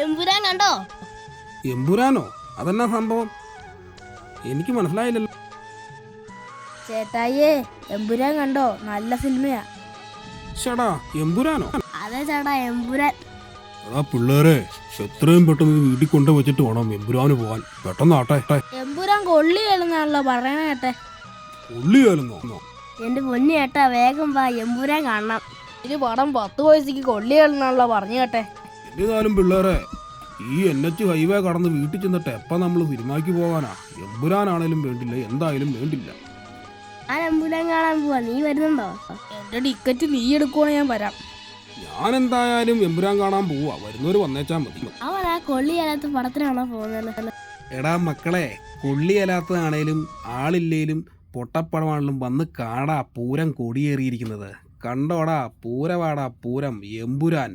എമ്പുരാൻ കണ്ടോ? എമ്പുരാനോ? അതെന്നാ സംഭവം? എനിക്ക് മനസ്സിലായില്ലല്ലോ. ചേട്ടായിയേ, എമ്പുരാൻ കണ്ടോ? നല്ല സിനിമയാ. ചേടാ, എമ്പുരാനോ? അതെ ചേട്ടാ, എമ്പുരാൻ. എടാ പിള്ളേരെ, എത്രയും പെട്ടെന്ന് വീട്ടിൽ കൊണ്ട് വെച്ചിട്ട് വേണം എമ്പുരാന് പോവാൻ. പെട്ടെന്നാട്ടെ. എമ്പുരാൻ കൊള്ളിയാണെന്നാണല്ലോ പറയണ കേട്ടെ. കൊള്ളിയാലെന്നോ? എന്റെ പൊന്നു ചേട്ടാ, വേഗം വാ, എമ്പുരാൻ കാണണം. ഇത് പടം 10 വയസ്സിക്ക് കൊള്ളിയാണെന്നാണല്ലോ പറഞ്ഞു കേട്ടെ. എന്നിരുന്നാലും പിള്ളേരെ, ഈ NH ഹൈവേ കടന്ന് വീട്ടിൽ ചെന്നിട്ട് എപ്പം നമ്മൾ സിനിമയ്ക്ക് പോകാനാ? എമ്പുരാനാണേലും വേണ്ടില്ല, എന്തായാലും വേണ്ടില്ല. ഞാൻ എമ്പുരാൻ കാണാൻ പോവാ, നീ വരുന്നുണ്ടോ? എന്റെ ടിക്കറ്റ് നീ എടുക്കുവാണെങ്കിൽ ഞാൻ വരാം. ഞാൻ എന്തായാലും എമ്പുരാൻ കാണാൻ പോവാ, വരുന്നവര് വന്നേച്ചാ മതി. അവൻ ആ കൊള്ളിയല്ലാത്ത പടത്തിനാണോ പോകുന്നത്? എടാ മക്കളെ, കൊള്ളിയല്ലാത്തതാണേലും ആളില്ലേലും പൊട്ടപ്പടമാണെങ്കിലും വന്ന് കാടാ പൂരം കൊടിയേറിയിരിക്കുന്നത്. കണ്ടോടാ, പൂരവാടാ പൂരം, എമ്പുരാൻ.